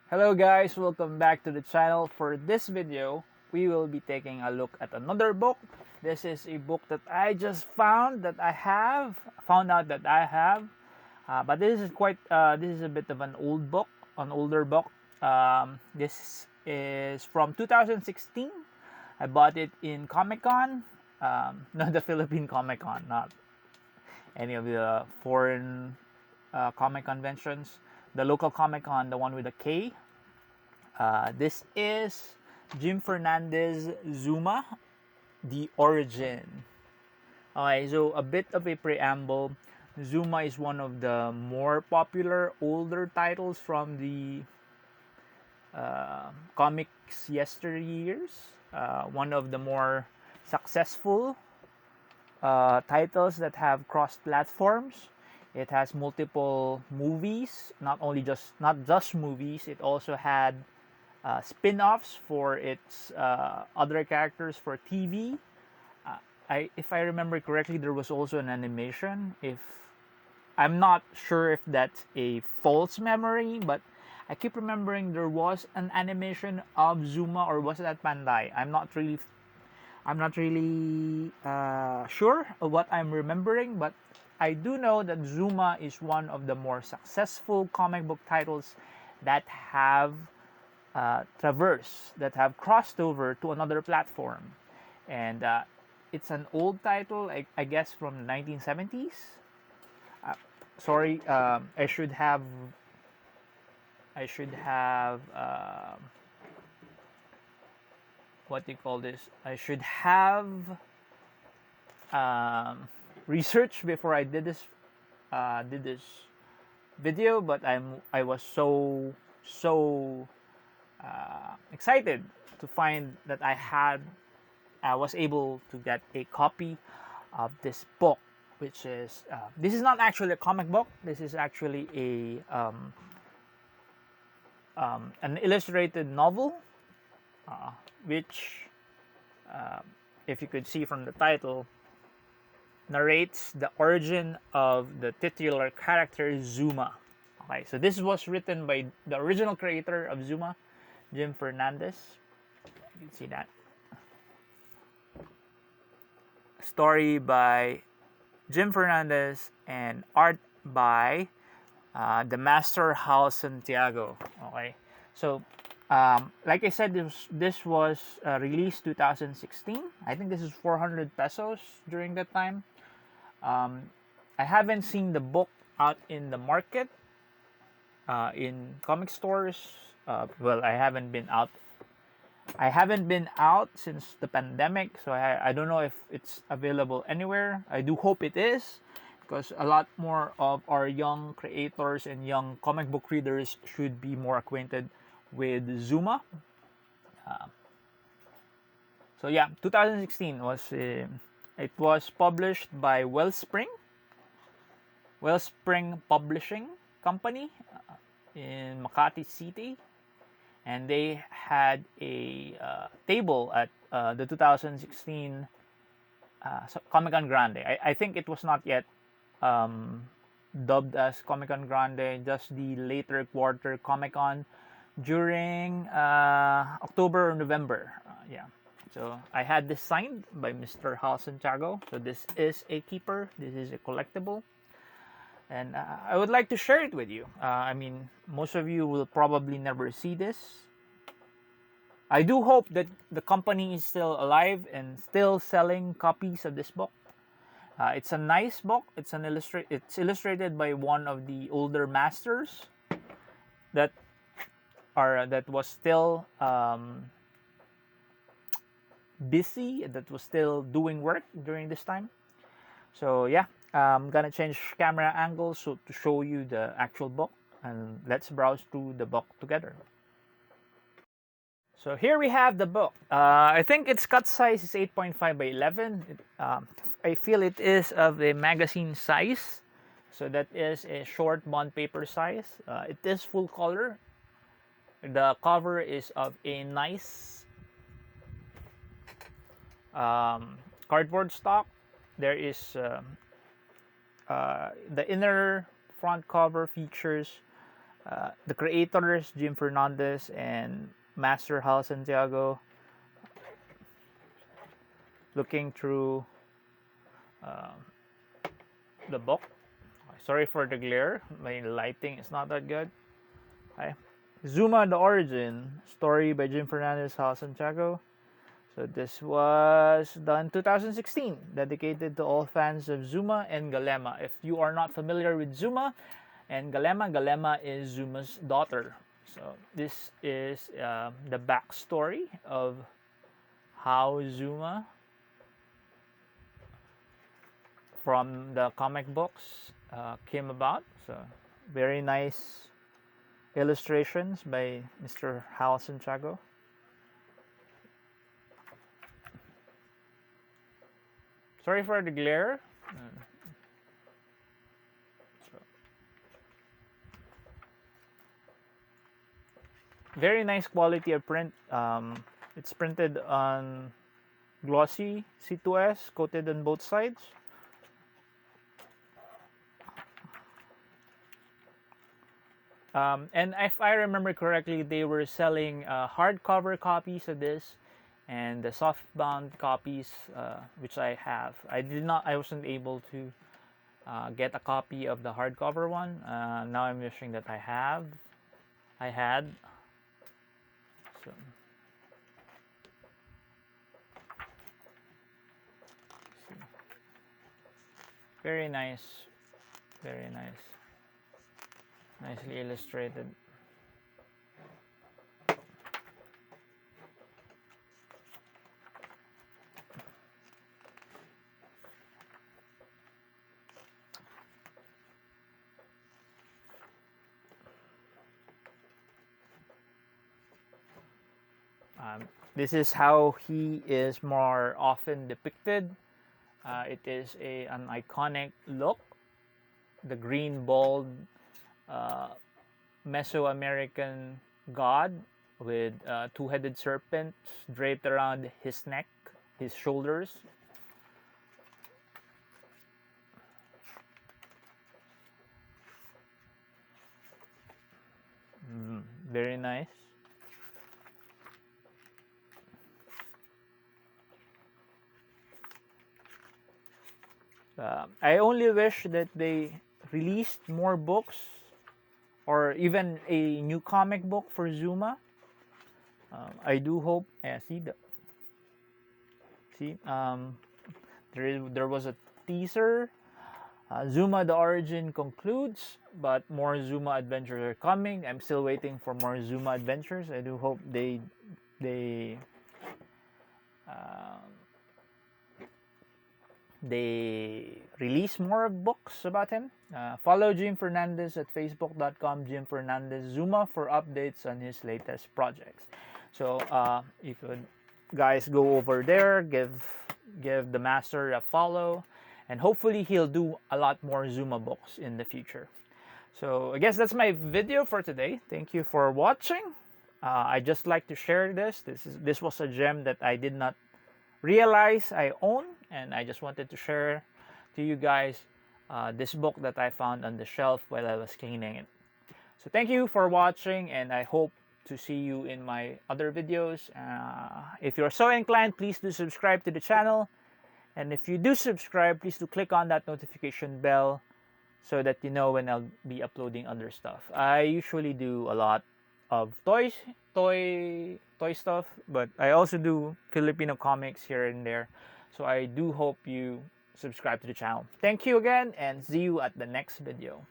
Hello guys, welcome back to the channel. For this video, we will be taking a look at another book. This is a book that I just found out that I have. But this is a bit of an older book. This is from 2016. I bought it in Comic Con, not the Philippine Comic Con, not any of the foreign comic conventions. The local Comic Con, the one with a K. This is Jim Fernandez Zuma, The Origin. Okay, so a bit of a preamble. Zuma is one of the more popular older titles from the comics yesteryears. One of the more successful titles that have crossed platforms. It has multiple movies, not just movies. It also had spin-offs for its other characters for TV. If I remember correctly, there was also an animation. If I'm not sure if that's a false memory, but I keep remembering there was an animation of Zuma, or was it at Bandai? I'm not really sure of what I'm remembering, but I do know that Zuma is one of the more successful comic book titles that have that have crossed over to another platform. And it's an old title, I guess from the 1970s. Sorry, I should have what do you call this? I should have research before I did this video, but I was so excited to find that I was able to get a copy of this book, which is this is not actually a comic book. This is actually a an illustrated novel, which, if you could see from the title, narrates the origin of the titular character Zuma. Okay, so this was written by the original creator of Zuma, Jim Fernandez. You can see that. Story by Jim Fernandez and art by the master Hal Santiago. Okay, so like I said, this was released 2016. I think this is 400 pesos during that time. I haven't seen the book out in the market, in comic stores. Well, I haven't been out since the pandemic, so I don't know if it's available anywhere. I do hope it is, because a lot more of our young creators and young comic book readers should be more acquainted with Zuma. So yeah, 2016 was it was published by Wellspring Publishing Company in Makati City, and they had a table at the 2016 Comic Con Grande. I think it was not yet dubbed as Comic Con Grande, just the later quarter Comic Con during October or November. Yeah. So I had this signed by Mr. Hal Santiago. So this is a keeper. This is a collectible, and I would like to share it with you. I mean, most of you will probably never see this. I do hope that the company is still alive and still selling copies of this book. It's a nice book. It's illustrated by one of the older masters that was still busy, that was still doing work during this time. So yeah, I'm gonna change camera angles to show you the actual book, and let's browse through the book together. So here we have the book. I think its cut size is 8.5 by 11. I feel it is of a magazine size, so that is a short bond paper size. It is full color. The cover is of a nice cardboard stock. There is the inner front cover features The creators, Jim Fernandez and Master Hal Santiago, looking through the book. Sorry for the glare, my lighting is not that good. Okay. Zuma, the Origin, story by Jim Fernandez, Hal Santiago. So this was done 2016, dedicated to all fans of Zuma and Galema. If you are not familiar with Zuma and Galema, Galema is Zuma's daughter. So this is the backstory of how Zuma, from the comic books, came about. So very nice illustrations by Mr. Hal Santiago. Sorry for the glare. Very nice quality of print. It's printed on glossy C2S, coated on both sides. And if I remember correctly, they were selling hardcover copies of this and the softbound copies, which I have. I wasn't able to get a copy of the hardcover one. Now I'm wishing that I had. So. Very nice. Very nice. Nicely illustrated. This is how he is more often depicted. It is an iconic look. The green, bold Mesoamerican god with two-headed serpent draped around his neck, his shoulders. Very nice. I only wish that they released more books or even a new comic book for Zuma. I do hope. There was a teaser. Zuma the Origin concludes, but more Zuma adventures are coming. I'm still waiting for more Zuma adventures. I do hope they release more books about him. Follow Jim Fernandez at facebook.com Jim Fernandez Zuma for updates on his latest projects. So if you guys go over there, give the master a follow, and hopefully he'll do a lot more Zuma books in the future. So I guess that's my video for today. Thank you for watching. I just like to share this. This was a gem that I did not realize I own, and I just wanted to share to you guys this book that I found on the shelf while I was cleaning it. So thank you for watching, and I hope to see you in my other videos. If you're so inclined, please do subscribe to the channel, and if you do subscribe, please do click on that notification bell so that you know when I'll be uploading other stuff. I usually do a lot of toy stuff, but I also do Filipino comics here and there. So I do hope you subscribe to the channel. Thank you again, and see you at the next video.